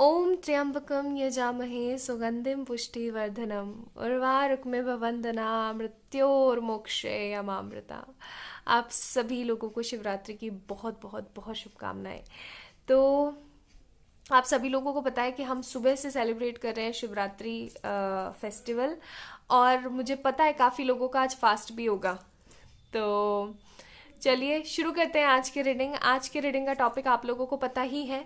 ओम त्र्यंबकम यजामहे सुगंधिम पुष्टिवर्धनम उर्वारुकमिव वंदना मृत्योर्मोक्षे यमामृता। आप सभी लोगों को शिवरात्रि की बहुत बहुत बहुत शुभकामनाएं। तो आप सभी लोगों को पता है कि हम सुबह से सेलिब्रेट कर रहे हैं शिवरात्रि फेस्टिवल, और मुझे पता है काफ़ी लोगों का आज फास्ट भी होगा। तो चलिए शुरू करते हैं आज की रीडिंग। आज की रीडिंग का टॉपिक आप लोगों को पता ही है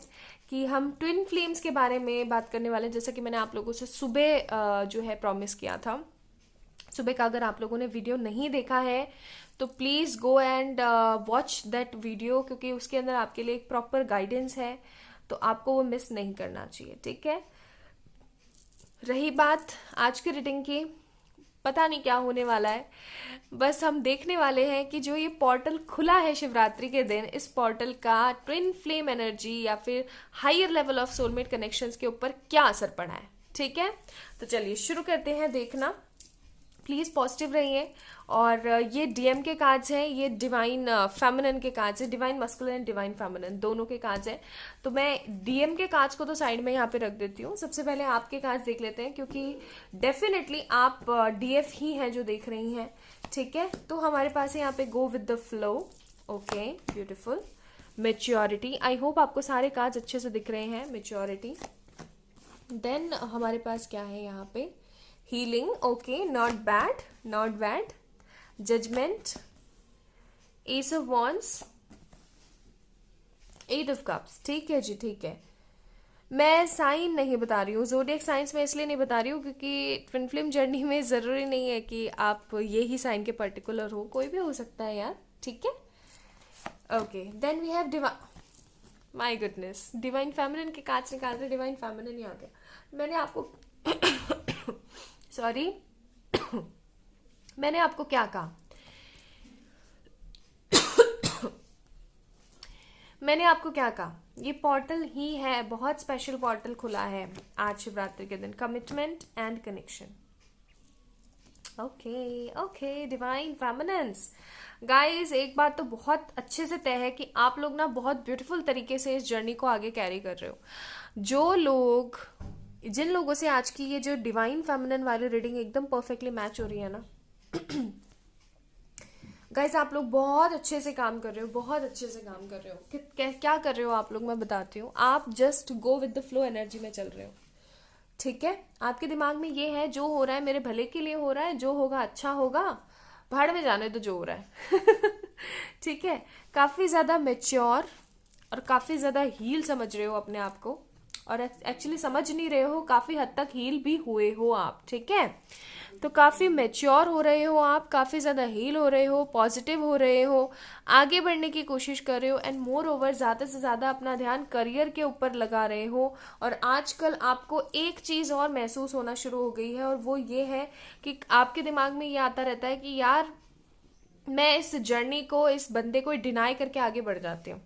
कि हम ट्विन फ्लेम्स के बारे में बात करने वाले हैं, जैसा कि मैंने आप लोगों से सुबह जो है प्रॉमिस किया था। सुबह का अगर आप लोगों ने वीडियो नहीं देखा है तो please go and watch that video, क्योंकि उसके अंदर आपके लिए एक प्रॉपर गाइडेंस है, तो आपको वो मिस नहीं करना चाहिए, ठीक है। रही बात आज की रीडिंग की, पता नहीं क्या होने वाला है, बस हम देखने वाले हैं कि जो ये पोर्टल खुला है शिवरात्रि के दिन, इस पोर्टल का ट्विन फ्लेम एनर्जी या फिर higher level of soulmate connections के ऊपर क्या असर पड़ा है, ठीक है। तो चलिए शुरू करते हैं देखना। प्लीज़ पॉजिटिव रहिए। और ये डीएम के कार्ड्स हैं, ये डिवाइन फेमिनिन के कार्ड्स है, divine masculine and divine feminine दोनों के कार्ड्स हैं। तो मैं डीएम के कार्ड्स को तो साइड में यहाँ पे रख देती हूँ। सबसे पहले आपके कार्ड्स देख लेते हैं, क्योंकि डेफिनेटली आप डीएफ ही हैं जो देख रही हैं, ठीक है। तो हमारे पास है यहाँ पे go with the flow, okay, beautiful. Maturity, I hope आपको सारे कार्ड्स अच्छे से दिख रहे हैं। मेच्योरिटी, देन हमारे पास क्या है यहाँ पे, healing, okay, not bad, not bad. Judgement, ace of wands, eight of cups, ठीक है जी, ठीक है। मैं साइन नहीं बता रही हूँ, ज़ोडिएक साइंस में इसलिए नहीं बता रही हूँ क्योंकि ट्विन फ्लेम जर्नी में ज़रूरी नहीं है कि आप ये ही साइन के पर्टिकुलर हो, कोई भी हो सकता है यार, ठीक है। Okay, then we have my goodness, divine feminine के कार्ड्स निकाल रहे, डिवाइन फेमिनिन ही आ गया। मैंने आपको सॉरी मैंने आपको क्या कहा, मैंने आपको क्या कहा, ये पोर्टल ही है, बहुत स्पेशल पोर्टल खुला है आज शिवरात्रि के दिन, commitment and connection. Okay okay, divine feminines guys, एक बात तो बहुत अच्छे से तय है कि आप लोग ना बहुत ब्यूटीफुल तरीके से इस जर्नी को आगे कैरी कर रहे हो। जिन लोगों से आज की ये जो डिवाइन फेमिनिन वाली रीडिंग एकदम परफेक्टली मैच हो रही है ना गाइस, आप लोग बहुत अच्छे से काम कर रहे हो, बहुत अच्छे से काम कर रहे हो। क्या कर रहे हो आप लोग, मैं बताती हूँ। आप just go with the flow energy में चल रहे हो, ठीक है। आपके दिमाग में ये है जो हो रहा है मेरे भले के लिए हो रहा है, जो होगा अच्छा होगा, भाड़ में जाने तो जो हो रहा है ठीक है। काफी ज्यादा मेच्योर और काफी ज्यादा हील समझ रहे हो अपने आप को, और एक्चुअली समझ नहीं रहे हो, काफी हद तक हील भी हुए हो आप, ठीक है। तो काफी मेच्योर हो रहे हो आप, काफी ज्यादा हील हो रहे हो, पॉजिटिव हो रहे हो, आगे बढ़ने की कोशिश कर रहे हो, एंड मोर ओवर ज्यादा से ज्यादा अपना ध्यान करियर के ऊपर लगा रहे हो। और आजकल आपको एक चीज और महसूस होना शुरू हो गई है, और वो ये है कि आपके दिमाग में ये आता रहता है कि यार मैं इस जर्नी को, इस बंदे को डिनाई करके आगे बढ़ जाती हूँ,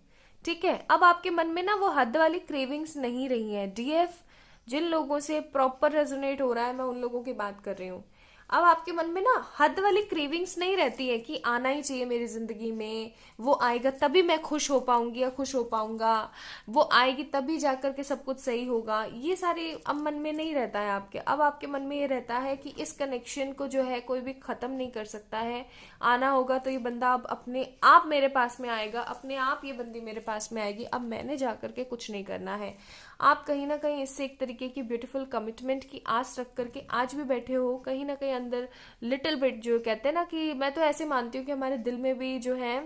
ठीक है। अब आपके मन में ना वो हद वाली क्रेविंग्स नहीं रही है। डीएफ जिन लोगों से प्रॉपर रेजोनेट हो रहा है, मैं उन लोगों की बात कर रही हूँ। अब आपके मन में ना हद वाली क्रेविंग्स नहीं रहती है कि आना ही चाहिए मेरी जिंदगी में, वो आएगा तभी मैं खुश हो पाऊंगी या खुश हो पाऊंगा, वो आएगी तभी जाकर के सब कुछ सही होगा, ये सारे अब मन में नहीं रहता है आपके। अब आपके मन में ये रहता है कि इस कनेक्शन को जो है कोई भी खत्म नहीं कर सकता है। आना होगा तो ये बंदा अब अपने आप मेरे पास में आएगा, अपने आप ये बंदी मेरे पास में आएगी, अब मैंने जाकर के कुछ नहीं करना है। आप कहीं ना कहीं इससे एक तरीके की ब्यूटीफुल कमिटमेंट की आस रख करके आज भी बैठे हो, कहीं ना कहीं अंदर लिटिल बिट, जो कहते हैं ना, कि मैं तो ऐसे मानती हूँ कि हमारे दिल में भी जो है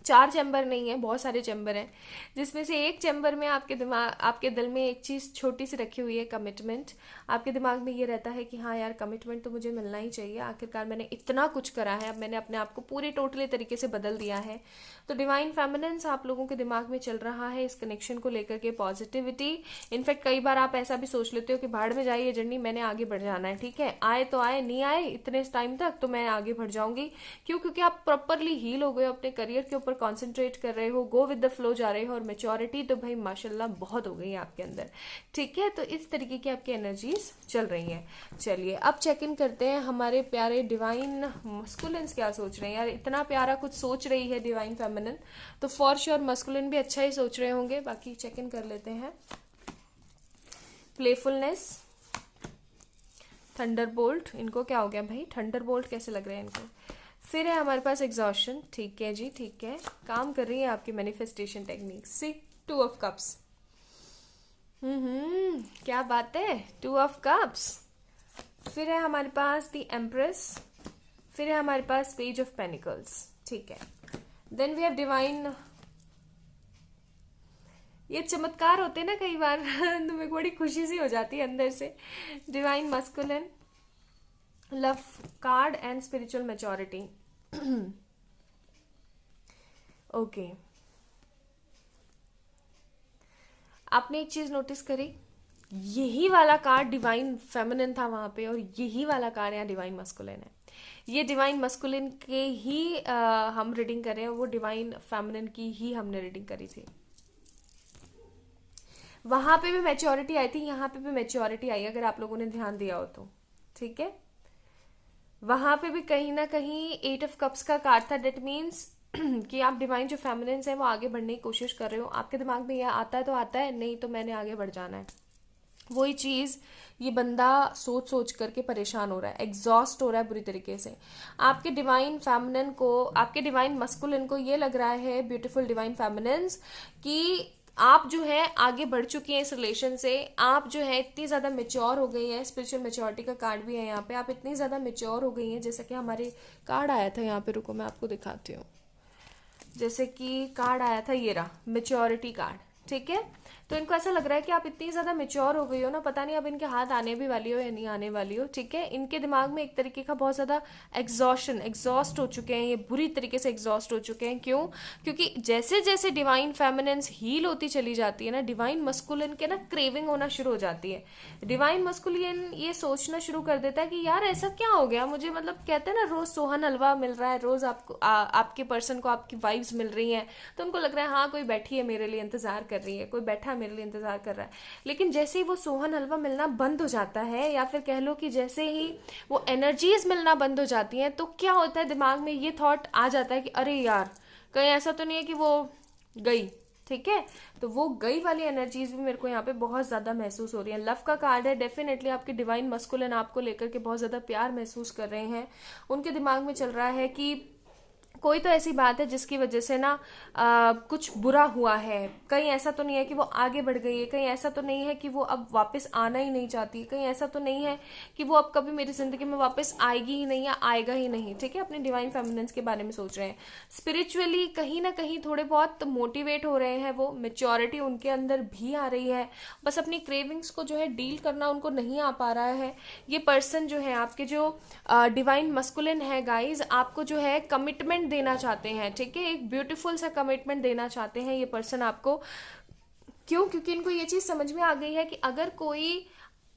4 चैम्बर नहीं है, बहुत सारे चैम्बर हैं, जिसमें से एक चैम्बर में आपके दिल में एक चीज छोटी सी रखी हुई है, कमिटमेंट। आपके दिमाग में ये रहता है कि हाँ यार, कमिटमेंट तो मुझे मिलना ही चाहिए, आखिरकार मैंने इतना कुछ करा है, अब मैंने अपने आप को पूरी टोटली तरीके से बदल दिया है। तो डिवाइन फेमिनिन्स आप लोगों के दिमाग में चल रहा है इस कनेक्शन को लेकर के पॉजिटिविटी। इनफैक्ट कई बार आप ऐसा भी सोच लेते हो कि भाड़ में जाइए जर्नी, मैंने आगे बढ़ जाना है, ठीक है, आए तो आए, नहीं आए इतने टाइम तक तो मैं आगे बढ़ जाऊंगी। क्यों? क्योंकि आप प्रॉपरली हील हो गए, अपने करियर के ऊपर कॉन्सेंट्रेट कर रहे हो, गो विद द फ्लो जा रहे हो, और मेच्योरिटी तो भाई माशाल्लाह बहुत हो गई है आपके अंदर, ठीक है। तो इस तरीके की आपकी एनर्जीज चल रही हैं। चलिए अब चेक इन करते हैं हमारे प्यारे डिवाइन मस्कुलिन्स क्या सोच रहे हैं। यार इतना प्यारा कुछ सोच रही है डिवाइन फेमिनिन, तो फॉर श्योर मस्कुलिन भी अच्छा ही सोच रहे होंगे। बाकी चेक इन कर लेते हैं। प्लेफुलनेस, थंडरबोल्ट, इनको क्या हो गया भाई, थंडरबोल्ट कैसे लग रहे हैं इनको। फिर है हमारे पास एग्जॉशन, ठीक है जी, ठीक है, काम कर रही है आपकी manifestation technique. See 2 of cups, क्या बात है, 2 ऑफ कप्स। फिर है हमारे पास द एम्प्रेस, फिर है हमारे पास पेज ऑफ पेनिकल्स, ठीक है। देन वी हैव डिवाइन, ये चमत्कार होते हैं ना कई बार तो मेरे को बड़ी खुशी सी हो जाती है अंदर से। Divine masculine, love card and spiritual maturity. Okay, आपने एक चीज नोटिस करी, यही वाला कार्ड डिवाइन फेमिनिन था वहां पे, और यही वाला कार्ड यहाँ डिवाइन मस्कुलिन है। ये डिवाइन मस्कुलिन के ही हम रीडिंग कर रहे हैं, वो डिवाइन फेमिनिन की ही हमने रीडिंग करी थी। वहां पे भी मैच्योरिटी आई थी, यहाँ पे भी मैच्योरिटी आई, अगर आप लोगों ने ध्यान दिया हो तो, ठीक है। वहां पे भी कहीं ना कहीं 8 ऑफ कप्स का कार्ड था, डेट मीन्स कि आप डिवाइन जो फेमिनिन्स है वो आगे बढ़ने की कोशिश कर रहे हो। आपके दिमाग में यह आता है तो आता है, नहीं तो मैंने आगे बढ़ जाना है, वही चीज ये बंदा सोच सोच करके परेशान हो रहा है, एग्जॉस्ट हो रहा है बुरी तरीके से। आपके डिवाइन फेमिनिन को, आपके डिवाइन मस्कुलिन को ये लग रहा है, ब्यूटीफुल डिवाइन फेमिनिन्स, कि आप जो है आगे बढ़ चुकी हैं इस रिलेशन से, आप जो है इतनी ज्यादा मेच्योर हो गई हैं, स्पिरिचुअल मेच्योरिटी का कार्ड भी है यहाँ पे, आप इतनी ज्यादा मेच्योर हो गई हैं, जैसे कि हमारे कार्ड आया था यहाँ पे, रुको मैं आपको दिखाती हूँ। जैसे कि कार्ड आया था ये रहा, मेच्योरिटी कार्ड, ठीक है। तो इनको ऐसा लग रहा है कि आप इतनी ज्यादा मेच्योर हो गई हो ना, पता नहीं अब इनके हाथ आने भी वाली हो या नहीं आने वाली हो, ठीक है। इनके दिमाग में एक तरीके का बहुत ज्यादा एग्जॉस्ट हो चुके हैं, ये बुरी तरीके से एग्जॉस्ट हो चुके हैं। क्यों? क्योंकि जैसे जैसे डिवाइन फेमिनिन्स हील होती चली जाती है ना, डिवाइन मस्कुलिन के ना क्रेविंग होना शुरू हो जाती है। डिवाइन मस्कुलिन ये सोचना शुरू कर देता है कि यार ऐसा क्या हो गया मुझे, मतलब कहते हैं ना रोज सोहन हलवा मिल रहा है, रोज आपको आपके पर्सन को आपकी वाइब्स मिल रही हैं, तो उनको लग रहा है हाँ कोई बैठी है मेरे लिए इंतजार कर रही है, कोई बैठा मेरे लिए इंतजार कर रहा है। लेकिन जैसे ही वो सोहन हलवा मिलना बंद हो जाता है, या फिर कह लो कि जैसे ही वो एनर्जीज मिलना बंद हो जाती हैं, तो क्या होता है, दिमाग में ये थॉट आ जाता है कि अरे यार कहीं ऐसा तो नहीं है कि वो गई, ठीक है। तो वो गई वाली एनर्जीज भी मेरे को यहाँ पे बहुत ज्यादा महसूस हो रही है। लव का कार्ड है, डेफिनेटली आपके डिवाइन मस्कुलिन आपको लेकर के बहुत ज्यादा प्यार महसूस कर रहे हैं। उनके दिमाग में चल रहा है कि कोई तो ऐसी बात है जिसकी वजह से ना कुछ बुरा हुआ है, कहीं ऐसा तो नहीं है कि वो आगे बढ़ गई है, कहीं ऐसा तो नहीं है कि वो अब वापस आना ही नहीं चाहती, कहीं ऐसा तो नहीं है कि वो अब कभी मेरी जिंदगी में वापस आएगी ही नहीं या आएगा ही नहीं, ठीक है। अपने डिवाइन फेमिनिन्स के बारे में सोच रहे हैं, स्पिरिचुअली कहीं ना कहीं थोड़े बहुत मोटिवेट हो रहे हैं, वो मेच्योरिटी उनके अंदर भी आ रही है, बस अपनी क्रेविंग्स को जो है डील करना उनको नहीं आ पा रहा है। ये पर्सन जो है आपके, जो डिवाइन मस्कुलिन है गाइज, आपको जो है कमिटमेंट देना चाहते हैं, ठीक है, एक ब्यूटीफुल सा कमिटमेंट देना चाहते हैं ये पर्सन आपको। क्यों? क्योंकि इनको ये चीज समझ में आ गई है कि अगर कोई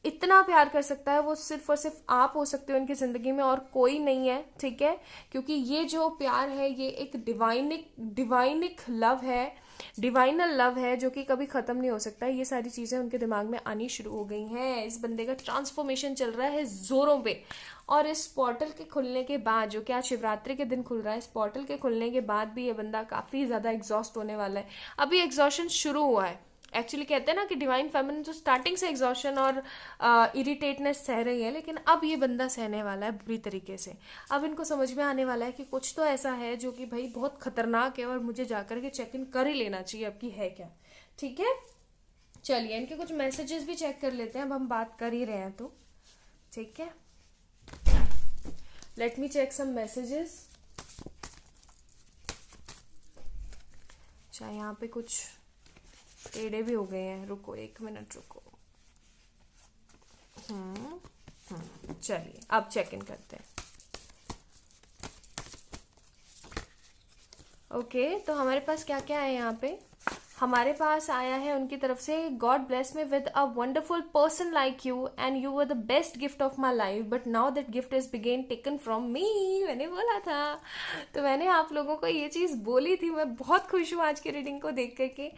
इतना प्यार कर सकता है, वो सिर्फ और सिर्फ आप हो सकते हो उनकी जिंदगी में, और कोई नहीं है, ठीक है। क्योंकि ये जो प्यार है ये एक डिवाइनिक लव है, डिवाइनल लव है, जो कि कभी खत्म नहीं हो सकता। ये सारी चीजें उनके दिमाग में आनी शुरू हो गई हैं। इस बंदे का ट्रांसफॉर्मेशन चल रहा है जोरों पे, और इस पोर्टल के खुलने के बाद, जो कि आज शिवरात्रि के दिन खुल रहा है, इस पोर्टल के खुलने के बाद भी ये बंदा काफी ज्यादा एग्जॉस्ट होने वाला है। अभी एग्जॉशन शुरू हुआ है, एक्चुअली कहते हैं ना कि डिवाइन फेमिनिन तो स्टार्टिंग से एग्जॉशन और इरिटेटनेस सह रही है, लेकिन अब ये बंदा सहने वाला है बुरी तरीके से। अब इनको समझ में आने वाला है कि कुछ तो ऐसा है जो कि भाई बहुत खतरनाक है, और मुझे जाकर के चेक इन कर ही लेना चाहिए अब कि है क्या, ठीक है। चलिए इनके कुछ मैसेजेस भी चेक कर लेते हैं, अब हम बात कर ही रहे हैं तो, ठीक है। Let me check some messages. अच्छा यहाँ पे कुछ टेढ़े भी हो गए हैं, रुको 1 मिनट रुको। चलिए अब चेक इन करते हैं। ओके तो हमारे पास क्या क्या है यहाँ पे। हमारे पास आया है उनकी तरफ से, God bless me with a wonderful person like you and you were the best gift of my life, but now that gift is बिगेन टेकन फ्रॉम मी। मैंने बोला था, तो मैंने आप लोगों को ये चीज बोली थी। मैं बहुत खुश हूँ आज की रीडिंग को देख करके।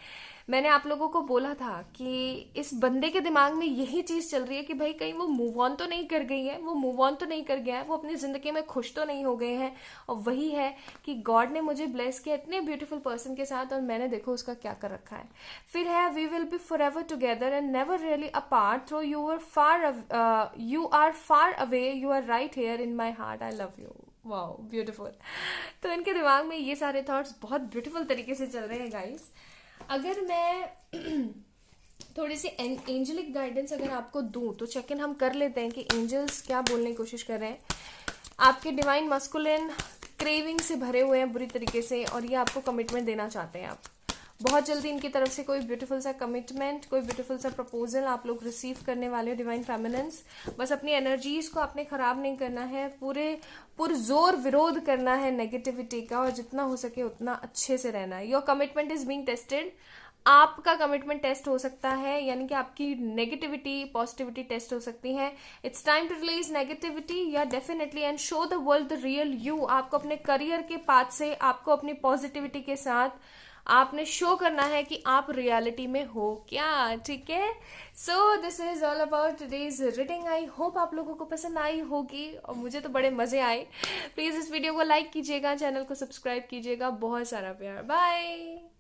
मैंने आप लोगों को बोला था कि इस बंदे के दिमाग में यही चीज चल रही है कि भाई कहीं वो मूव ऑन तो नहीं कर गई है, वो मूव ऑन तो नहीं कर गया है, वो अपनी जिंदगी में खुश तो नहीं हो गए हैं। और वही है कि गॉड ने मुझे ब्लेस किया इतने ब्यूटीफुल पर्सन के साथ, और मैंने देखो उसका क्या कर रखा है। फिर है we will be forever together and never really apart through you are far away, you are right here in my heart, I love you. Wow beautiful. तो इनके दिमाग में ये सारे थॉट्स बहुत ब्यूटीफुल तरीके से चल रहे हैं गाइस। अगर मैं थोड़ी सी एंजलिक गाइडेंस अगर आपको दूं तो चेक इन हम कर लेते हैं कि एंजल्स क्या बोलने की कोशिश कर रहे हैं। आपके डिवाइन मस्कुलिन क्रेविंग से भरे हुए हैं बुरी तरीके से, और ये आपको कमिटमेंट देना चाहते हैं। आप बहुत जल्दी इनकी तरफ से कोई ब्यूटीफुल सा कमिटमेंट, कोई ब्यूटीफुल सा प्रपोजल आप लोग रिसीव करने वाले हो डिवाइन फेमिनिन्स। बस अपनी एनर्जीज को आपने खराब नहीं करना है, पूरे पुरजोर विरोध करना है नेगेटिविटी का, और जितना हो सके उतना अच्छे से रहना है। Your commitment is being tested. आपका कमिटमेंट टेस्ट हो सकता है, यानी कि आपकी नेगेटिविटी पॉजिटिविटी टेस्ट हो सकती है। It's time to release negativity या definitely and show the world the real you. आपको अपने करियर के पाथ से, आपको अपनी पॉजिटिविटी के साथ आपने शो करना है कि आप रियलिटी में हो क्या, ठीक है। So this is all about today's reading. I hope आप लोगों को पसंद आई होगी, और मुझे तो बड़े मजे आए। प्लीज इस वीडियो को लाइक कीजिएगा, चैनल को सब्सक्राइब कीजिएगा। बहुत सारा प्यार। बाय।